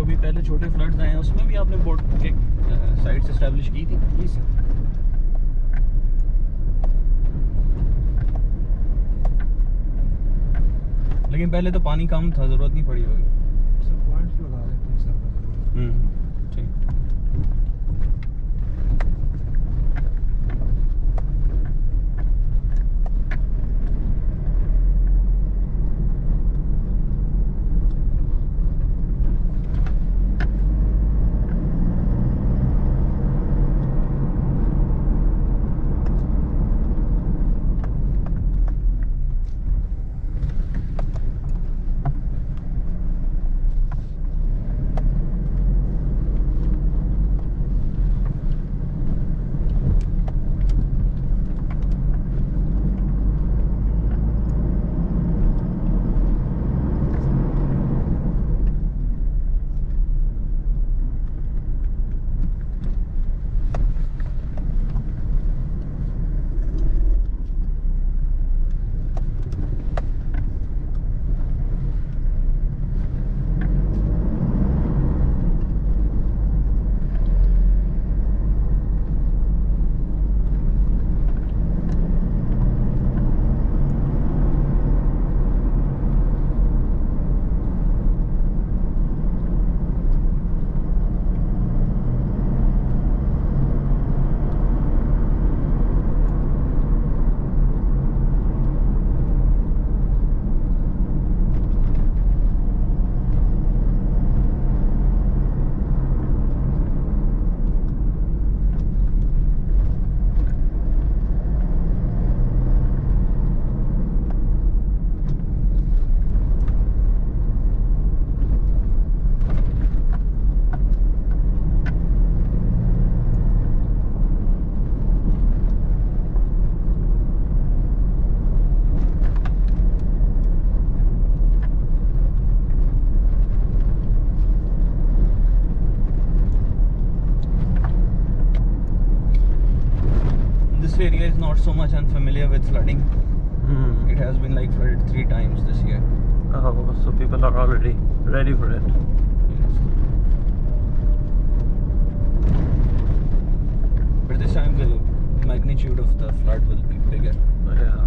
अभी पहले छोटे फ्लड्स आए हैं उसमें भी आपने बोट के साइट्स एस्टैब्लिश की थी? जी सर। लेकिन पहले तो पानी कम था, ज़रूरत नहीं पड़ी होगी। सर पॉइंट्स लगा देते हैं सर। ठीक। This area is not so much unfamiliar with flooding. It has been like flooded 3 times this year. Oh, so people are already ready for it. Yes. But this time the magnitude of the flood will be bigger. Yeah.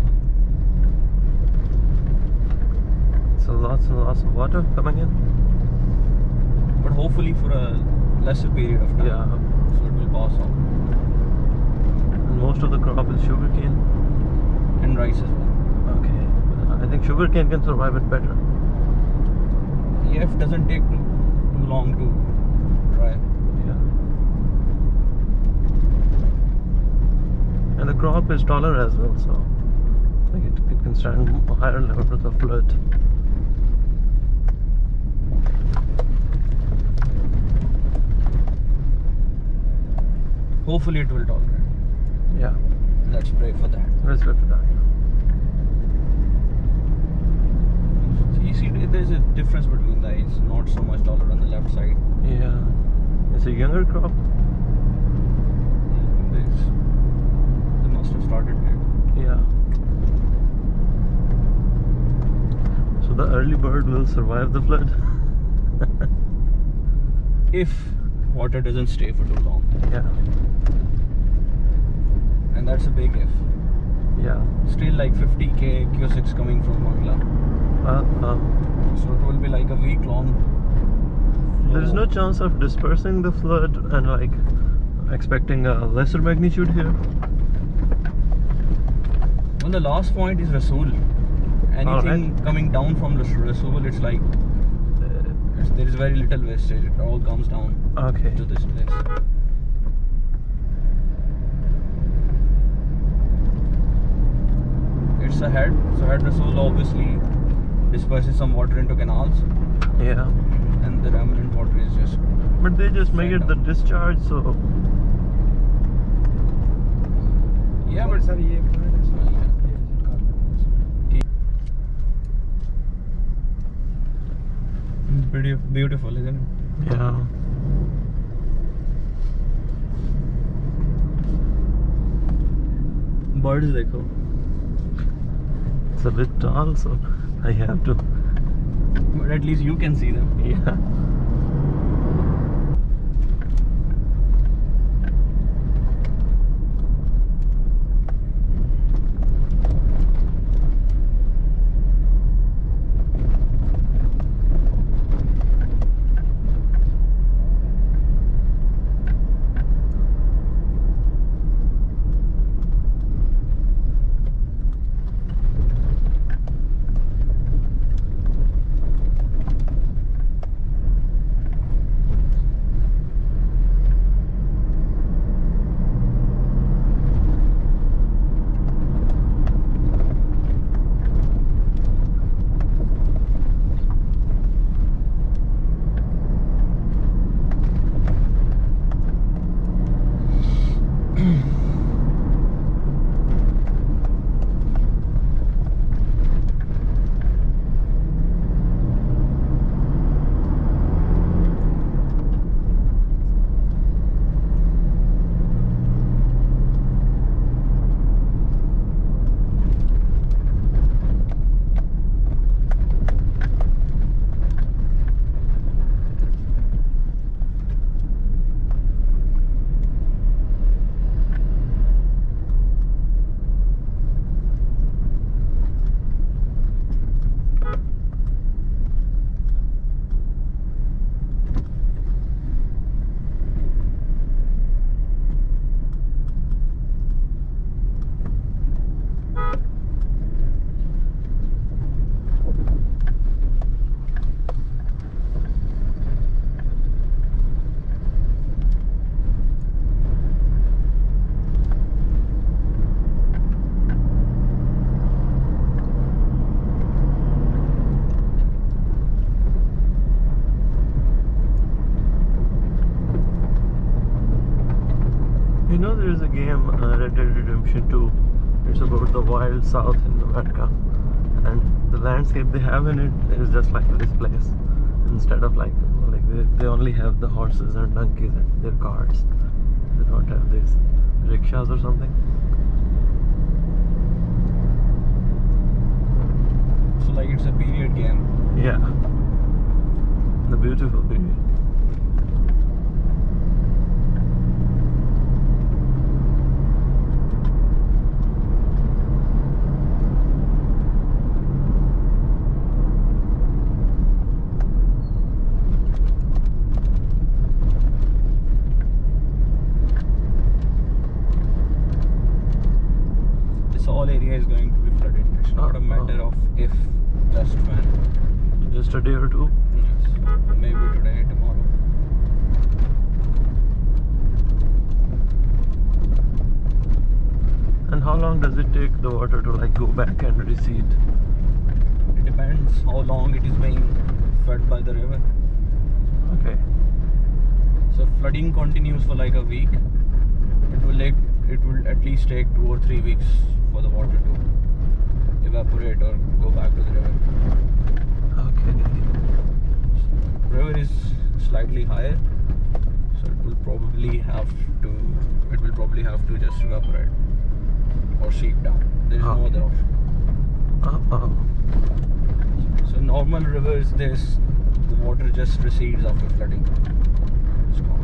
So lots and lots of water coming in. But hopefully for a lesser period of time. Yeah. So it will pass on. And most of the crop is sugarcane. And rice as well. Okay. I think sugarcane can survive it better. EF doesn't take too long to dry. Yeah. And the crop is taller as well, so like it can stand higher levels of flood. Hopefully it will tolerate. Yeah. Let's pray for that. Let's wait for that. So you see there's a difference between the it's not so much taller on the left side. Yeah. It's a younger crop. They must have started here. Yeah. So the early bird will survive the flood. If water doesn't stay for too long. Yeah. And that's a big if. Yeah. Still like 50k Q6 coming from Bangla. So it will be like a week long. There's no chance of dispersing the flood and like expecting a lesser magnitude here. Well, the last point is Rasool. Anything coming down from Rasool, it's like there is very little wastage. It all comes down to this place. It's ahead. So head Rasool obviously disperses some water into canals. Yeah. And the remnant water is just. But they just make it the discharge, so. Yeah, but sir ये point है sir, ये visit कर लेना। pretty beautiful, isn't it? Yeah. Birds देखो. It's a bit tall, so I have to. But at least you can see them. Yeah. know there is a game, Red Dead Redemption 2. It's about the wild south in America, and the landscape they have in it is just like this place. Instead of like they only have the horses and donkeys and their cars. They don't have these rickshaws or something. So like it's a period game. Yeah, the beautiful period. Area is going to be flooded. It's not a matter of if, just when. Just a day or two? Yes. Maybe today, tomorrow. And how long does it take the water to like go back and recede? It depends how long it is being fed by the river. Okay. So flooding continues for like a week. It will at least take 2 or 3 weeks for the water to evaporate or go back to the river. Okay. So, river is slightly higher, so it will probably have to just evaporate or seep down. There is no other option. So normal rivers, the water just recedes after flooding. It's gone.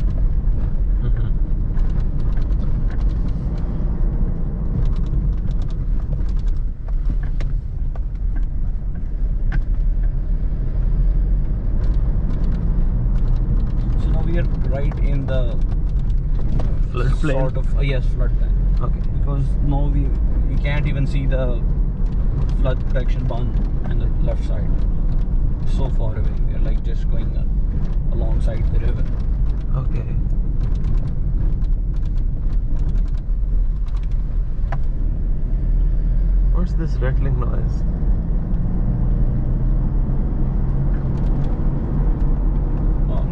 We are right in the Floodplain? sort of yes, floodplain. Okay. Because now we can't even see the flood protection bund on the left side. So far away. We are like just going alongside the river. Okay. What's this rattling noise?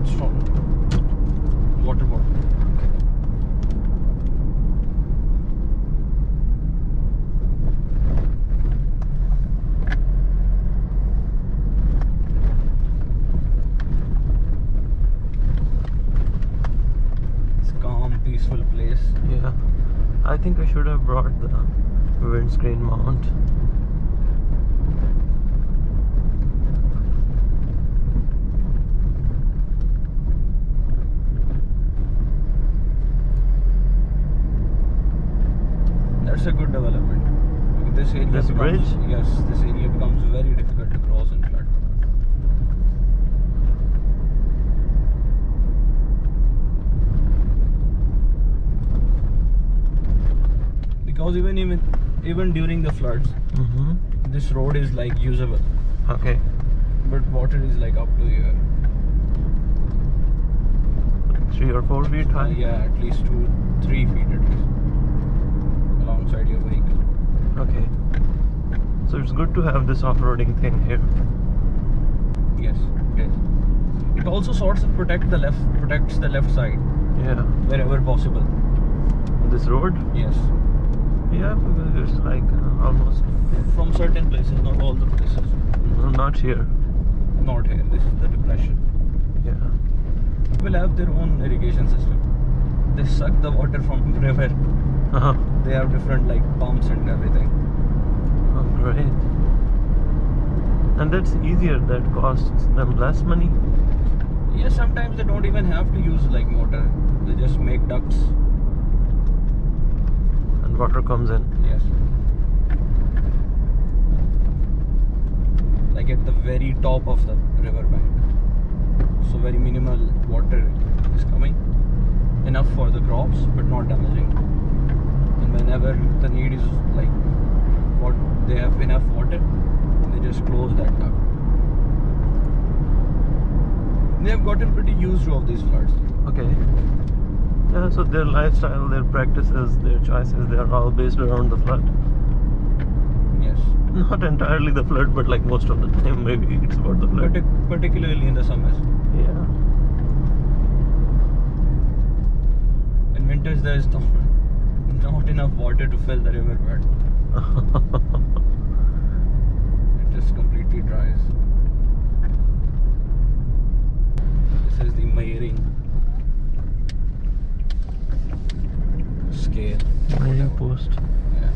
It's from water bottle. It's a calm, peaceful place. Yeah. I think I should have brought the windscreen mount. That's a good development. This area This bridge? Yes, this area becomes very difficult to cross in flood. Because even during the floods, this road is like usable. Okay. But water is like up to here. 3 or 4 feet high? Yeah, at least 2-3 feet at least. Alongside your vehicle. Okay. So it's good to have this off-roading thing here. Yes, yes. It also sorts of protects the left side. Yeah. Wherever possible. This road? Yes. Yeah, because it's like almost... From certain places, not all the places. No, not here. Not here. This is the depression. Yeah. People have their own irrigation system. They suck the water from the river. They have different like pumps and everything. Oh, great. And that's easier. That costs them less money. Yes, sometimes they don't even have to use like motor. They just make ducts. And water comes in. Yes. Like at the very top of the river bank. So very minimal water is coming. Enough for the crops, but not damaging. And whenever the need is like what they have enough water, they just close that duct. They have gotten pretty used to of these floods. Okay. Yeah, so their lifestyle, their practices, their choices, they are all based around the flood. Yes. Not entirely the flood, but like most of the time, maybe it's about the flood. Particularly in the summers. Yeah. In winters there is enough water to fill the river bed. It just completely dries. This is the measuring scale. Measuring post. Yeah.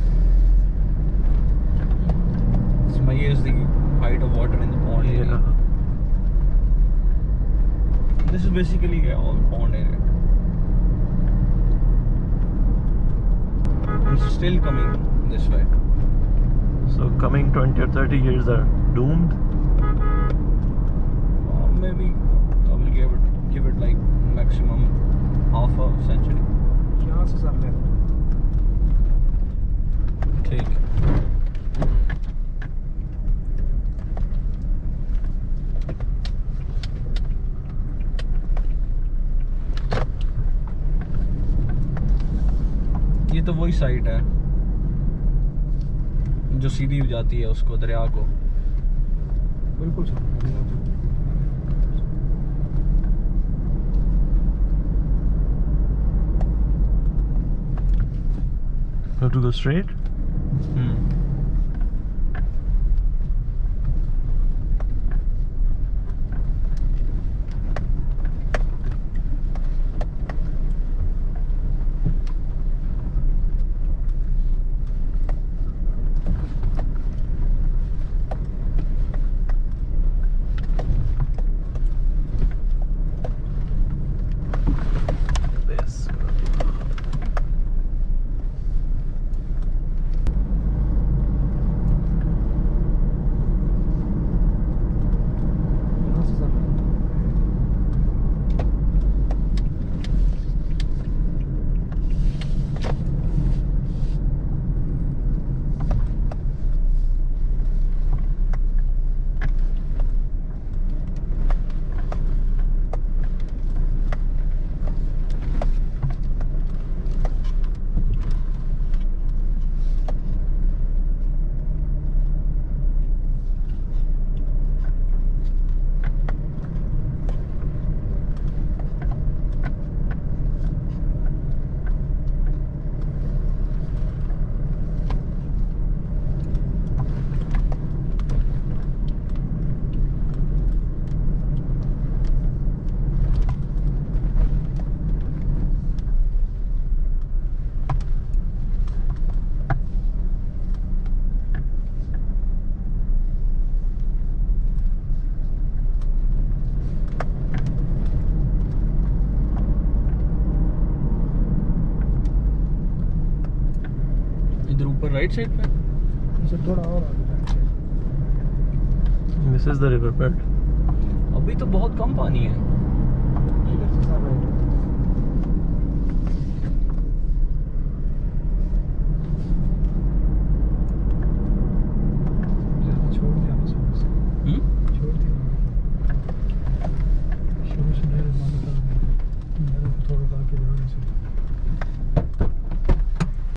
This measures the height of water in the pond area. Yeah. This is basically all pond area. It's still coming this way. So coming 20 or 30 years are doomed. Maybe I will give it like maximum half a century. Chances are left. Take. ये तो वही site है जो सीधी जाती है उसको दरिया को. बिल्कुल sir. Have to go straight. This. Chances are left. इधर ऊपर राइट साइड पे. इनसे थोड़ा और आगे जाना चाहिए. This is the river bed. अभी तो बहुत कम पानी है.